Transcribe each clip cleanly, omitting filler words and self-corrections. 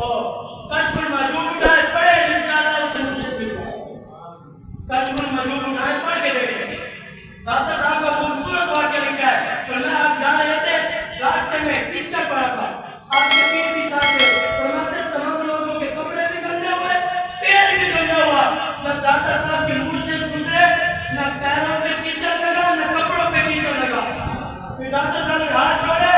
اور کشف المحجوب اٹھائے پڑھے انشاءاللہ اسے مرشد مل جائے. کشف المحجوب اٹھائے پڑھ کے دیکھیں. داتا صاحب کا خوبصورت واقعہ لکھا ہے کہ میں آپ جا رہے تھے راستے میں کچا پڑا تھا. آپ کے پیر بھی ساتھ تھے. فرماتے تمام لوگوں کے کپڑے بھی گندے ہوئے, پیر بھی گندا ہوا. جب داتا صاحب کے منہ سے گزرے نہ پیروں پہ کیچڑ لگا نہ کپڑوں پہ کیچڑ لگا. پھر داتا صاحب نے ہاتھ جوڑے,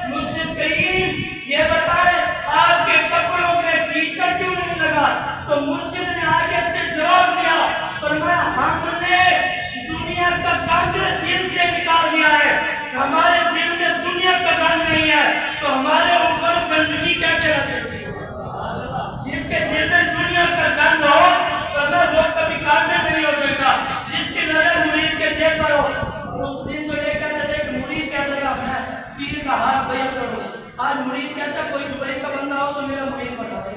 مرشد کریم یہ بتائے آپ کے کپڑوں پہ کیچڑ کیوں نہیں لگا؟ تو مرشد نے آگے سے جواب دیا, فرمایا ہم نے دنیا کا گند دل سے نکال دیا ہے. ہمارے دل میں دنیا کا گند نہیں ہے تو ہمارے اوپر گندگی کیسے رکھ سکتی ہے؟ جس کے دل میں دنیا کا گند ہو فرمایا وہ کبھی کامل نہیں ہو سکتا. جس کی نظر مرید کے جیب پر ہو. اس دن تو یہ کہتے تھے کہ مرید کہتا تھا میں پیر کا ہاتھ بیعت کروں. آج مرید کہتا کوئی دبئی کا بندہ ہو تو میرا مرید بنا دے,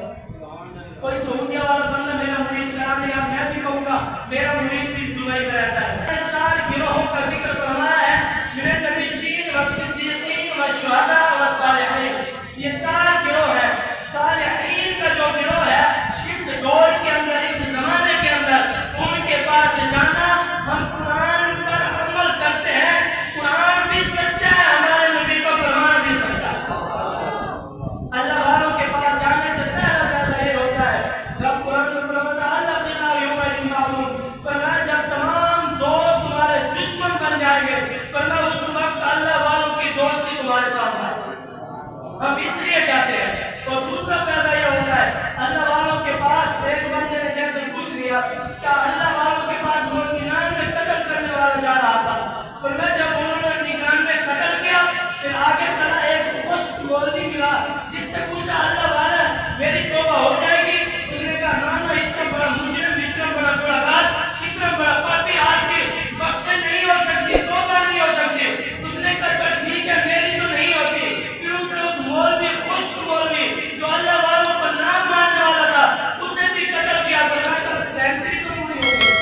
کوئی سعودیہ والا بندہ میرا مرید کرا دے. یا میں بھی کہوں گا میرا مرید بھی دبئی میں رہتا ہے. 4 گروہوں کا ذکر فرمایا ہے, من النبیین والصدیقین والشہداء والصالحین. یہ 4 گروہ ہے. صالحین کا جو گروہ ہے اس دور کے اندر, اس زمانے کے اندر ان کے پاس جانا, ہم قرآن پر عمل کرتے ہیں, قرآن بھی سچا ہے, ہمارے نبی کا فرمان بھی سچا ہے. اللہ والوں کے پاس جانے سے پہلا فائدہ یہ ہوتا ہے, رب قرآن میں فرماتا ہے اللہ خلا یوم معلوم, فرمایا جب تمام دوست تمہارے دشمن بن جائیں گے فرمایا اس وقت اللہ والوں کی دوستی تمہارے کام آئے. ہم اس لیے جاتے ہیں. تو دوسرا فائدہ یہ ہوتا ہے, اللہ والوں کے پاس ایک بندے نے جیسے پوچھ لیا کیا اللہ والوں کے پاس وہ 99 قتل کرنے والا جا رہا تھا. فرمایا جب انہوں نے 99 قتل کیا پھر آگے چلا ایک خشک مولوی ملا جس سے پوچھا اللہ والا میری توبہ ہو جائے گی؟ اس نے کہا نا نا, اتنا بڑا مجرم, اتنا بڑا گنہگار, اتنا بڑا پاپی آدمی بخشے نہیں ہو سکتی, توبہ نہیں ہو سکتی. اس نے کہا چل ٹھیک ہے میری تو نہیں ہوتی. پھر اس نے اس مولوی, خشک مولوی جو اللہ والوں کو نام ماننے والا تھا, اسے بھی قتل کیا. فرمایا چل سینچری تو پوری ہو گئی.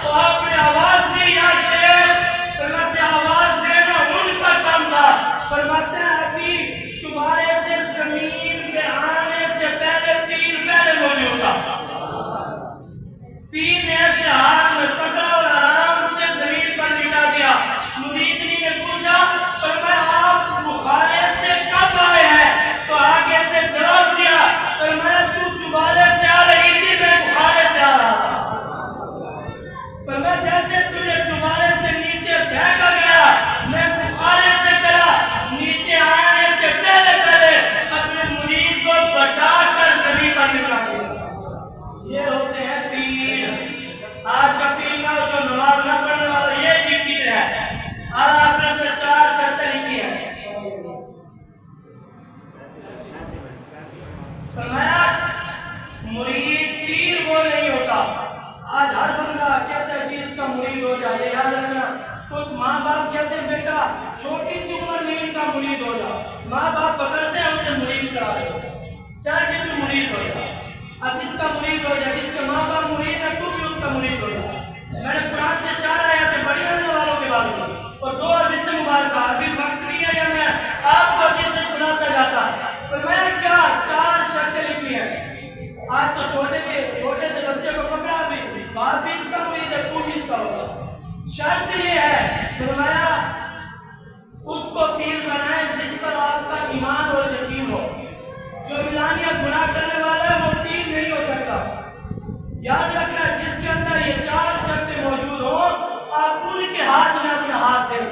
تو آپ نے آواز دی یا شیخ؟ فرماتے ہیں آواز دینا ان کا کام تھا۔ فرماتے ہیں ابھی چوبارے سے زمین پہ آنے سے پہلے پیر پہلے موجود تھا۔ پیر نے ایسے ہاتھ میں پکڑا اور آرام سے زمین پر لٹا دیا۔ مریدنی نے پوچھا فرمایا آپ بخارے سے کب آئے ہیں؟ تو آگے سے جواب دیا فرمایا تو چوبارے سے آ رہی تھی، میں بخارے سے آ رہا تھا۔ فرمایا جیسے تجھے چوبارے سے نیچے پھینکا گیا، میں بخارے سے چلا، نیچے آنے سے پہلے پہلے اپنے مرید کو بچا کر زمین پر لٹا دیا۔ یہ ہوتے ہیں پیر۔ آج کا پیر نہ جو نماز نہ پڑھنے والا، یہ جی پیر ہے۔ اعلیٰ حضرت نے 4 شرطیں لکھی ہیں۔ فرمایا مرید پیر وہ نہیں ہوتا۔ آج ہر بندہ کہتا ہے کہ اس کا مرید ہو جائے، یہ یاد رکھنا۔ کچھ ماں باپ کہتے ہیں بیٹا چھوٹی سی عمر میں ان کا مرید ہو جا، ماں باپ پکڑتے ہیں اسے مرید کرا دے، چاہے کہ تو مرید ہو جا۔ اب جس کا مرید ہو جائے، جس کے ماں باپ مرید ہے تو بھی اس کا مرید ہو جائے۔ میں نے قرآن سے 4 آیتیں بڑی ہونے والوں کے بارے میں اور 2 حدیث مبارکہ، ابھی وقت نہیں ہے یا میں آپ کو حدیث سے سناتا جاتا۔ فرمایا کیا 4 شرطیں لکھی ہیں۔ آج تو چھوٹے سے بچے کو پکڑا بھی، باپ بھی اس کا مرید ہے تو بھی اس کا ہوگا۔ شرط یہ ہے فرمایا اس کو پیر بنائیں جس پر آپ کا ایمان اور یقین ہو۔ جو اعلانیہ گناہ کرنے والا ہے وہ پیر نہیں ہو سکتا۔ یاد رکھنا جس کے اندر یہ 4 شرطیں موجود ہوں آپ ان کے ہاتھ میں اپنا ہاتھ دیں۔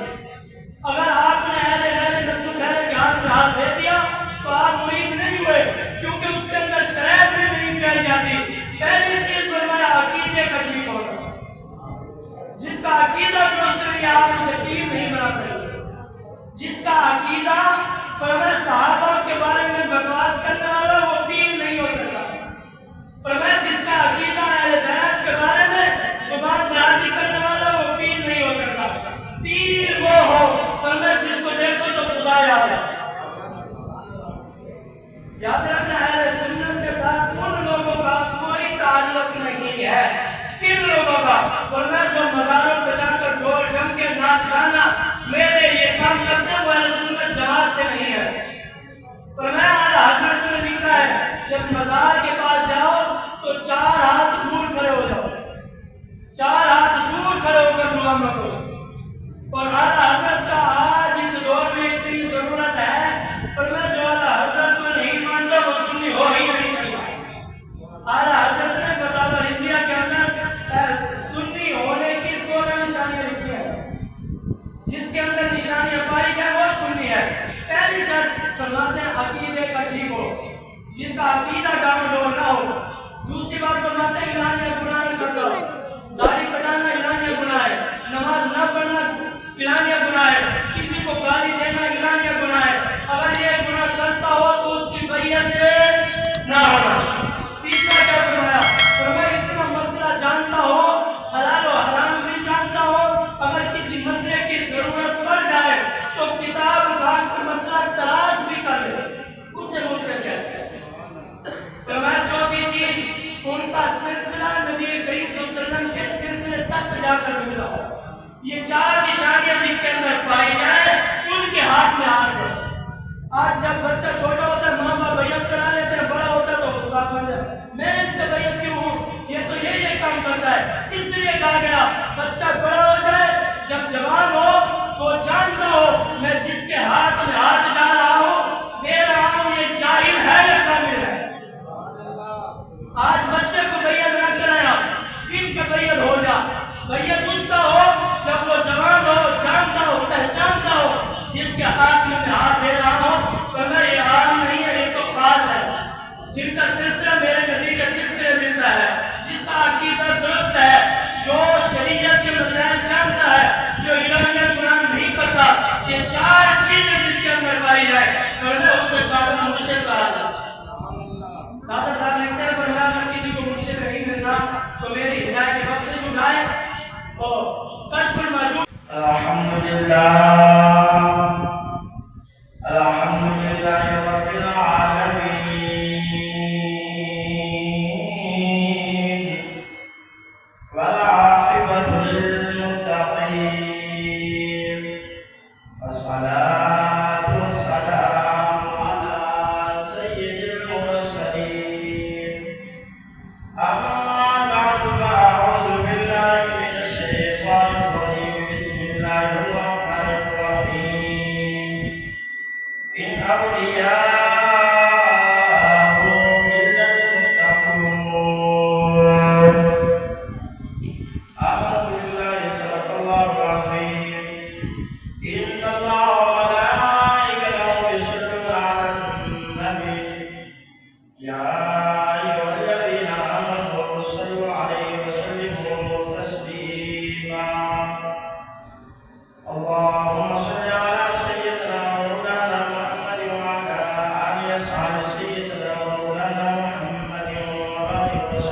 اگر آپ نے اہل نبتو خیرے کے ہاتھ میں ہاتھ دے دیا تو آپ مرید نہیں ہوئے، کیونکہ اس کے اندر شرائط بھی نہیں پائی جاتی۔ پہلی چیز فرمایا عقیدے کا ٹھیک ہونا۔ جس کا عقیدہ درست نہیں آپ اسے پیر نہیں بنا سکتے۔ جس کا عقیدہ فرمایا صحابہ کے بارے میں بکواس کرنے والا وہ پیر نہیں ہو سکتا۔ فرمایا جس کا عقیدہ اہل بیت کے بارے میں زبان درازی کرنے والا وہ پیر نہیں ہو سکتا۔ پیر وہ ہو فرمایا جس کو دیکھو تو خدا یاد ہے۔ یاد رکھنا اہل سنت کے ساتھ ان لوگوں کا کوئی تعلق نہیں ہے۔ کن لوگوں کا؟ فرمایا جو مزاروں پہ جا کر ڈھول ڈھم کے ناچ گانا میرے یہ کام کرتے ہیں وہ اہل سنت جماعت سے نہیں ہے۔ فرمایا اعلیٰ حضرت نے لکھا ہے جب مزار کے پاس جاؤ تو 4 ہاتھ دور کھڑے ہو جاؤ، 4 ہاتھ دور کھڑے ہو کر دعا مانگو۔ اور اعلیٰ حضرت کا آج اس دور میں اتنی ضرورت ہے، فرمایا جو اعلیٰ حضرت کو نہیں مانتا وہ سنی ہو ہی نہیں سکتا۔ اعلیٰ حضرت نے فتاوی رضویہ کے اندر سنی ہونے کی 16 نشانیاں لکھی ہیں، جس کے اندر نشانیاں پائی جائیں وہ سنی ہے۔ پہلی شرط فرماتے ہیں عقیدے کا ٹھیک ہو، جس کا عقیدہ ڈاواڈول نہ ہو۔ دوسری بات فرماتے ہیں اعلانیہ گناہ نہ کرتا ہو، داڑھی کٹانا اعلانیہ گناہ ہے، نماز نہ پڑھنا اعلانیہ گناہ ہے، کسی کو گالی دینا اعلانیہ گناہ ہے۔ اگر یہ گناہ کرتا ہو تو اس کی بیعت نہ ہونا۔ تیسرا کیا فرمایا؟ فرمایا اتنا مسئلہ جانتا ہو، حلال و حرام بھی جانتا ہو، اگر کسی مسئلے کی ضرورت پڑ جائے تو کتاب اٹھا کر مسئلہ تلاش بھی کر لے، اسے مرشد کہتے ہیں۔ فرمایا چوتھی چیز ان کا سلسلہ نبی کریم صلی اللہ علیہ وسلم کے سلسلے تک جا کر ملا ہو۔ یہ 4 نشانیاں جس کے اندر پائی جائے ان کے ہاتھ میں ہاتھ دے۔ آج جب بچہ چھوٹا ہوتا ہے ماں باپ بیعت کرا لیتے ہیں، بڑا ہوتا ہے تو غصہ بن جائے میں اس سے بیعت کیوں ہوں، یہ تو یہ کام کرتا ہے۔ اس لیے کہا گیا بچہ بڑا ہو جائے، جب جوان ہو تو جانتا ہو میں جس کے ہاتھ میں ہاتھ جا رہا ہوں دے رہا ہوں یہ جاہل ہے یا کامل ہے۔ آج بچے کو بیعت نہ کرایا، ان کے بیعت ہو جا۔ بیعت اس کا ہو جب وہ جوان ہو، جانتا ہو، پہچانتا ہو جس کے ہاتھ میں ہاتھ دے رہا ہوں، ورنہ یہ عام نہیں ہے، یہ تو خاص ہے۔ جن کا سلسلہ میرے نبی کے سلسلے ملتا ہے، جس کا عقیدہ درست ہے، جو شریعت کے مسائل جانتا ہے، جو اعلانیہ گناہ نہیں کرتا، یہ 4 چیزیں جس کے اندر پائی جائے ورنہ اسے قابل مرشد کہا جائے۔ دادا صاحب لکھتے ہیں ورنہ اگر کسی کو مرشد نہیں ملتا تو میری ہدایت کی بخشش اٹھائے اور کشف الموجود۔ الحمدللہ الحمدللہ رب العالمین والعاقبۃ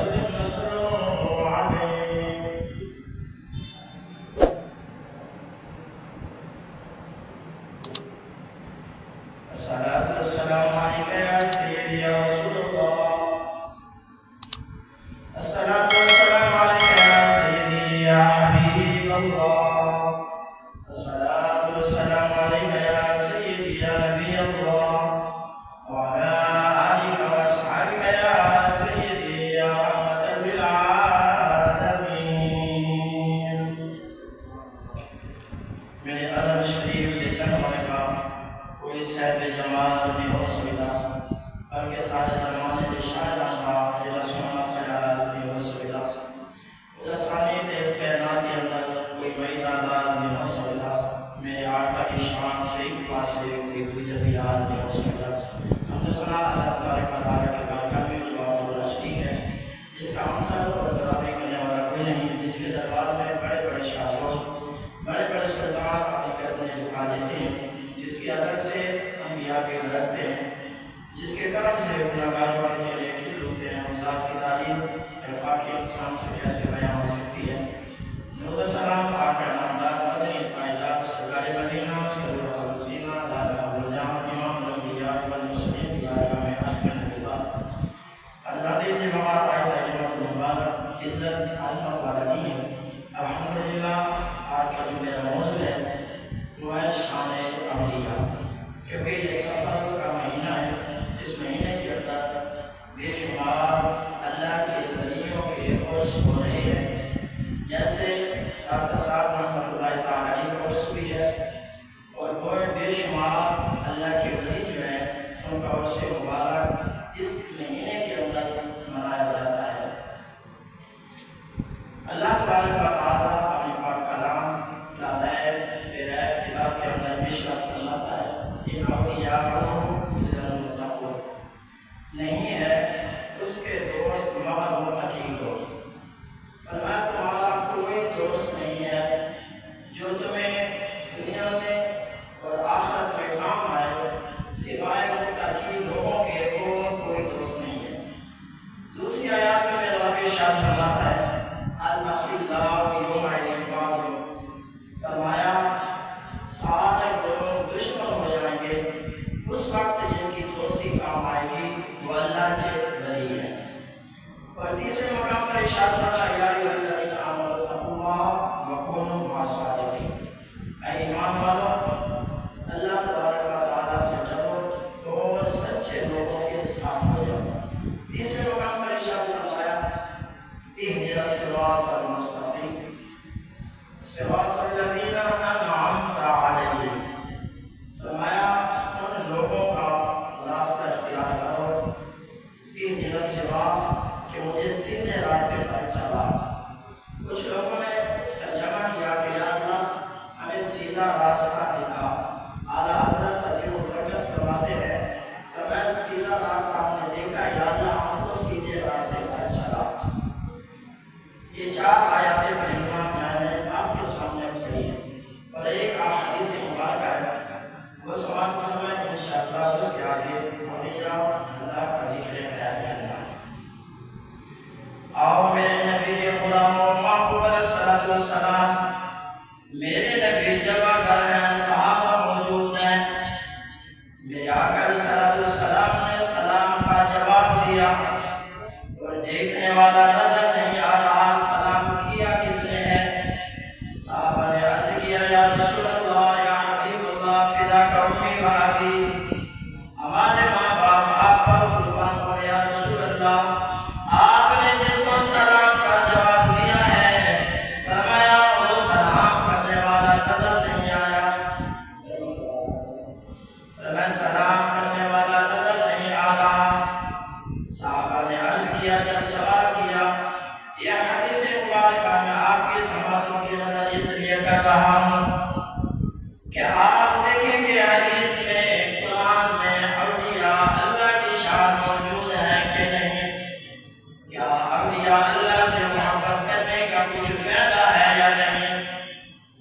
وسلم وصلوا عليه. الصلاة والسلام عليك يا سيدي يا رسول الله. الصلاة والسلام عليك يا سيدي يا حبيب الله. الصلاة والسلام عليك يا سيدي يا نبي الله، وعلى آلك وأصحابك يا سيدي يا رحمة للعالمين. میرے ادب شریف سے چند مرکہ کوئی صاحب جمال نہیں ہو سکتا، بلکہ سارے زمانے کے شاعران کا جڑا سونا خیال نہیں ہو سکتا. ثانی سے اس کائنات کے اندر کوئی میداندار نہیں ہو سکتا. میرے آقا کی شان شریف پاسے کوئی جزیات نہیں ہو سکتا. ہم تو سنا اللہ تبارک و تعالیٰ کے بارگاہ میں جو آپ اللہ شریک ہے، جس کا ہمسر اور برابری کرنے والا کوئی نہیں، جس کے دربار میں بڑے بڑے شاہزور بڑے بڑے سلطان اپنی گردنیں جھکا دیتے ہیں، جس کی ادب سے انبیاء بھی لرزتے ہیں، جس کے کرم سے گناہگاروں کے چہرے کھل اٹھتے ہیں. اس ذات کی تعریف خاکی انسان سے کیسے بیان ہو سکتی ہے. درود و سلام آقا نامدار مدنی تاجدار سرکار مدینہ سرور الوسینہ زادہ ابوالجہاں امام الانبیاء والمرسلین کی بارگاہ میں عرض کرنے کے بعد حضرات جی بابات آئیتا جمعت مبارک عزت عظمت والا نہیں ہے. الحمدللہ آج کا جو میرا موضوع ہے وہ ہے شان اولیاء، کیونکہ یہ سفر کا مہینہ ہے. اس مہینے کے اندر بے شمار اللہ کے ولیوں کے عرس ہو رہے ہیں. جیسے ڈاکٹر صاحب رحمۃ اللہ تعالیٰ علیہ کا عرس بھی ہے، اور وہ بے شمار اللہ کے ولی جو ہیں ان کا عرس مبارک اس مہینے کے اندر منایا جاتا ہے. اللہ تبارک و تعالیٰ اپنے پاک کلام لا ریب بے ریب کتاب کے اندر ارشاد فرماتا ہے ان اولیاء الا المتقون، نہیں ہے اس کے دوست مگر متقی لوگ. فرمایا تمہارا کوئی دوست نہیں ہے جو تمہیں دنیا میں اور آخرت میں کام آئے سوائے متقی لوگوں کے، اور کوئی دوست نہیں ہے. دوسری آیات میں میرا رب ارشاد فرماتا ہے الاخلاء یومئذ بعضهم، فرمایا سارے لوگ دشمن ہو جائیں گے اس وقت جن کی دوستی کام آئے گی وہ اللہ کے ولی ہیں. اور تیسرے مقام پر ارشاد فرمایا یا ایھا الذین آمنوا اتقوا اللہ وکونوا مع الصادقین، اے ایمان والو اللہ تبارک و تعالیٰ سے ڈرو اور سچے لوگوں کے ساتھ ہو جاؤ. تیسرے مقام پر ارشاد فرمایا اهدنا الصراط المستقیم صراط الذین انعمت علیہم، فرمایا ان لوگوں کا راستہ اختیار کرو اهدنا الصراط کہ مجھے سیدھے راستے پر چلا. کچھ لوگوں نے ترجمہ کیا کہ یا اللہ ہمیں سیدھا راستہ دکھا. اعلیٰ حضرت عظیم البرکت فرماتے ہیں کہ میں سیدھا راستہ ہم نے دیکھا یا اللہ ہم کو سیدھے راستے پر چلا. یہ چار آیات کریمہ میں نے آپ کے سامنے پڑھی ہے اور ایک احادیث مبارکہ ہے، وہ سماعت فرمائیں انشاءاللہ. اس کے آگے اولیاء اللہ کا ذکر خیر کرنا ہے. آؤ میرے نبی کے غلاموں محبوب علیہ الصلوۃ والسلام، میرے نبی جگہ گھر ہیں، صحابہ موجود ہیں. میرے آقا علیہ الصلوۃ والسلام نے سلام کا جواب دیا اور دیکھنے والا نظر نہیں آ رہا سلام کیا کس نے ہے. صحابہ نے عرض کیا یا رسول اللہ یا حبیب اللہ فداک امی و ابی، ہمارے ماں باپ آپ پر قربان ہو یا رسول اللہ. آپ نے جس کو سلام کا جواب دیا ہے فرمایا وہ سلام کرنے والا نظر نہیں آیا. فرمایا سلام کرنے والا نظر نہیں آ رہا. صحابہ نے عرض کیا جب سوال کیا یہ حدیث مبارکہ میں آپ کی سماعتوں کی نظر اس لیے کر رہا ہوں کہ آپ دیکھیں کہ حدیث میں قرآن میں اولیاء اللہ کی شان موجود ہے کہ نہیں. کیا اولیاء اللہ سے محبت کرنے کا کچھ فائدہ ہے یا نہیں؟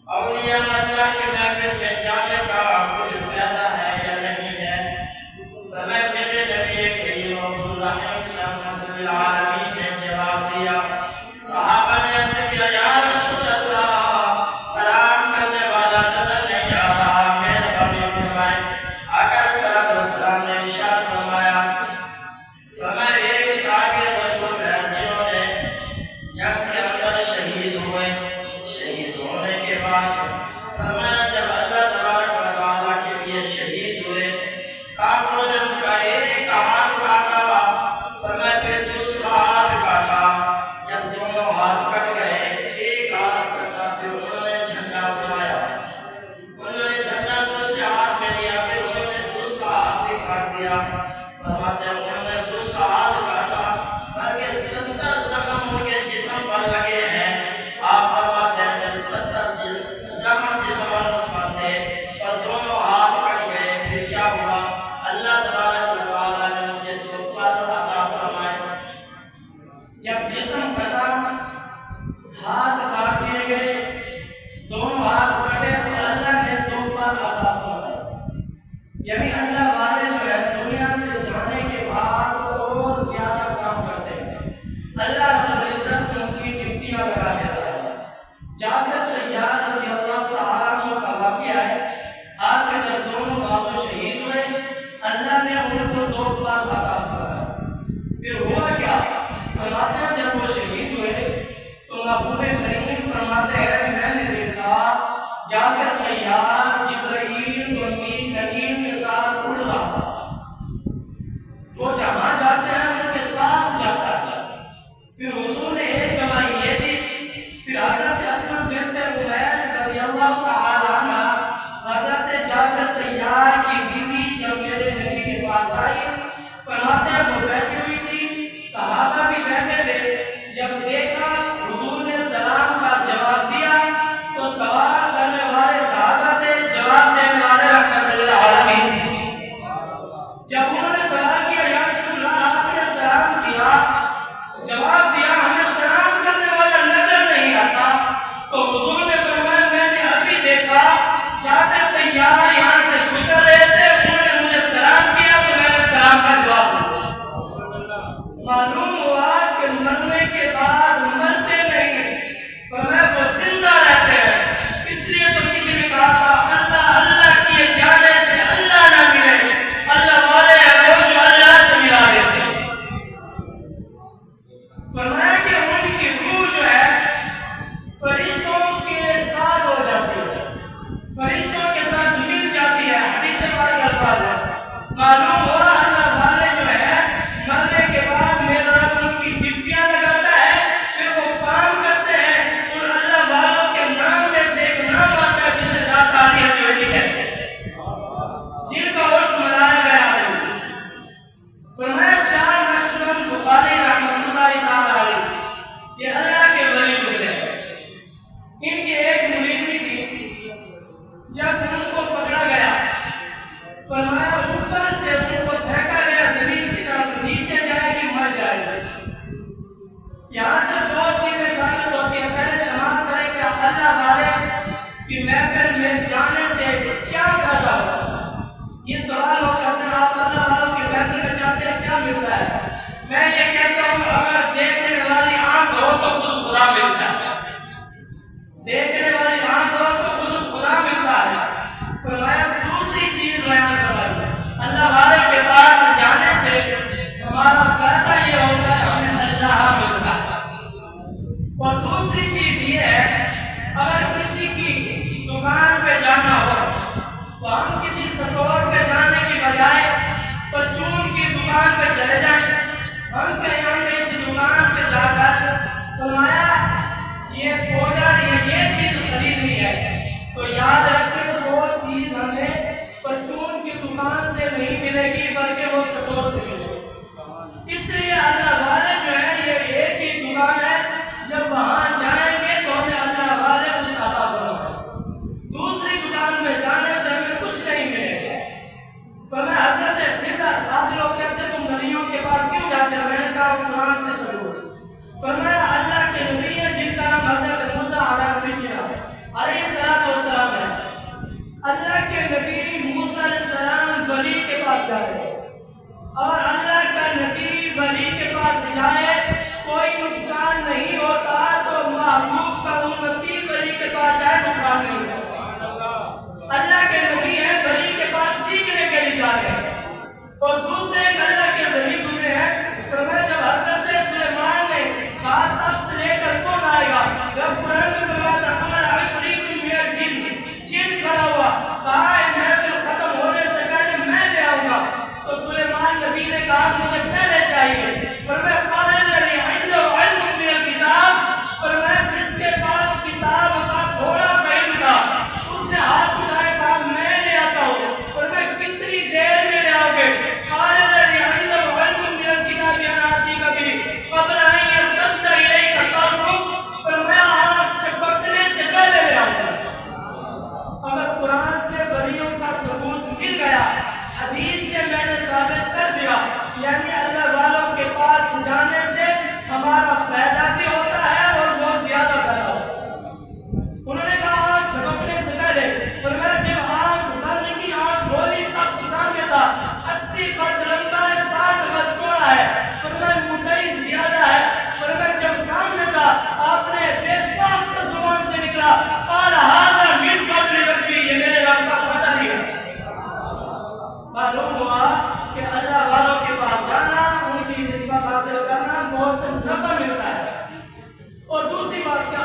اولیاء اللہ کی محفل میں جانے کا کچھ فائدہ ہے یا نہیں ہے؟ تو میں میرے نبی کریم رحمۃ للعالمین نے جواب جسم کٹا، ہاتھ کاٹ دیے گئے، دونوں ہاتھ کٹے تو اللہ نے 2 بار عطا فرمایا۔ یعنی اللہ والے جو ہے دنیا سے جانے کے بعد اور زیادہ کام کرتے ہیں، اللہ رب العزت ان کی ڈپٹیاں لگا دیتا ہے۔ جابر طیار رضی اللہ تعالیٰ عنہ کا واقعہ ہے، آپ کے جب دونوں بازو شہید ہوئے اللہ نے ان کو 2 بار عطا فرمایا۔ پھر ہوا کیا؟ فرماتے ہیں جب وہ شہید ہوئے تو محبوب کریم فرماتے ہیں میں نے دیکھا جابر طیار جبرائیل اور میکائیل کے ساتھ اڑ رہا تھا، وہ جہاں جاتے ہیں ان کے ساتھ جاتا ہے۔ پھر حضور نے ایک گواہی یہ دی، پھر حضرت اسماء بنت عمیس رضی اللہ تعالی عنہ حضرت جابر طیار کی بیوی جب میرے نبی کے پاس آئی، فرماتے ہیں وہ بیٹھی ہوئی تھی، صحابہ بھی بیٹھے تھے، جب دیکھا حضور نے سلام کا جواب دیا تو سوال کرنے والے صحابہ تھے، جواب دینے والے رحمت للعالمین۔ جب انہوں نے سوال کیا یا رسول اللہ آپ نے سلام کیا، جواب دیا ہمیں سلام کرنے والا نظر نہیں آتا، تو حضور نے فرمایا میں نے ابھی دیکھا جابر طیار یہاں سے گزر رہے تھے، انہوں نے مجھے سلام کیا تو میں نے سلام کا جواب دیا۔ معلوم ہوا کہ مرنے کے بعد مرتے نہیں، فرمایا وہ زندہ رہتے ہیں۔ اس لیے تو کسی نے کہا تھا اللہ اللہ کیے جانے سے اللہ نہ ملے، اللہ والے ہیں وہ جو اللہ سے ملا دیتے ہیں۔ فرمایا کہ ان کی روح جو ہے فرشتوں کے ساتھ ہو جاتی ہے، فرشتوں کے ساتھ مل جاتی ہے، حدیث پاک کے الفاظ ہے۔ معلوم ہوا اللہ والے جو ہے مرنے کے بعد میرا رب ان کی ڈپٹیاں لگاتا ہے، پھر وہ کام کرتے ہیں۔ ان اللہ والوں کے نام میں سے ایک نام آتا ہے جسے داتا علی حجویری کہتے ہیں، جن کا عرس منایا گیا ہے۔ فرمایا شاہ نقشبند بخاری رحمۃ اللہ تعالی علیہ یہ اللہ کے ولی گزرے، ان کی ایک مریدنی تھی، جب ان کو پکڑا گیا فرمایا اوپر سے ان کو پھینکا گیا زمین کی طرف، نیچے جائے گی مر جائے گی۔ یہاں سے 2 چیزیں ثابت ہوتی ہیں، پہلے سوال کریں کہ اللہ والے کی محفل میں جانے سے کیا فائدہ ہوگا؟ یہ سوال لوگ کرتے ہیں آپ اللہ والوں کی محفل میں جاتے ہیں کیا ملتا ہے؟ میں یہ کہتا ہوں اگر دیکھنے والی آنکھ ہو تو خود خدا ملتا ہے، دیکھنے والی آنکھ ہو تو خود خدا ملتا ہے۔ فرمایا دوسری چیز بیان فرمائی اللہ والے کے پاس جانے سے ہمارا فائدہ یہ ہوتا ہے ہمیں اللہ ملتا ہے۔ اور دوسری چیز یہ ہے اگر کسی کی دکان پہ جانا ہو تو ہم کسی سٹور پہ جانے کی بجائے پرچون کی دکان پہ چلے جائیں، ہم کہیں ہم نے اس دکان پہ جا کر فرمایا یہ پاؤڈر یہ چیز خریدنی ہے، تو یاد رکھیں وہ چیز ہمیں پرچون کی دکان سے نہیں ملے گی بلکہ وہ سٹور سے ملے گی۔ اس لیے اللہ والے جو ہے یہ ایک ہی دکان ہے، جب وہاں جائیں گے تو ہمیں اللہ والے کچھ عطا فرمائیں، دوسری دکان میں جانے سے ہمیں کچھ نہیں ملے گا۔ فرمایا حضرت خضر، آج لوگ کہتے ہیں تم نبیوں کے پاس کیوں جاتے ہیں؟ میں نے کہا قرآن سے سنو۔ فرمایا اللہ کے نبی ہیں جن کا نام حضرت موسیٰ علیہ السلام ہے، اللہ کے نبی موسیٰ علیہ السلام ولی کے پاس جا رہے ہیں، اور اللہ کا نبی ولی کے پاس جائے کوئی نقصان نہیں ہوتا، تو محبوب کا امتی ولی کے پاس جائے نقصان نہیں ہوتا۔ اللہ کے نبی ہیں ولی کے پاس سیکھنے کے لیے جا رہے ہیں، اور دوسرے اللہ کے ولی گزرے ہیں۔ فرمایا جب حضرت سلیمان نے کہا تخت لے کر کون آئے گا، جب قرآن میں فرمایا تھا قال عفریت من الجن، جن کھڑا ہوا کہا محفل ختم ہونے سے پہلے میں لے آؤں گا، تو سلیمان نبی نے کہا مجھے پہلے چاہیے۔ فرمایا قال الذی عنده علم من الکتاب، فرمایا جس کے پاس کتاب کا تھوڑا سا علم تھا اس نے ہاتھ اٹھائے کہا میں لے آتا ہوں۔ فرمایا کتنی دیر میں لے آؤ گے؟ قال الذی عنده علم من الکتاب انا آتیک به قبل ان یرتد الیک بات کیا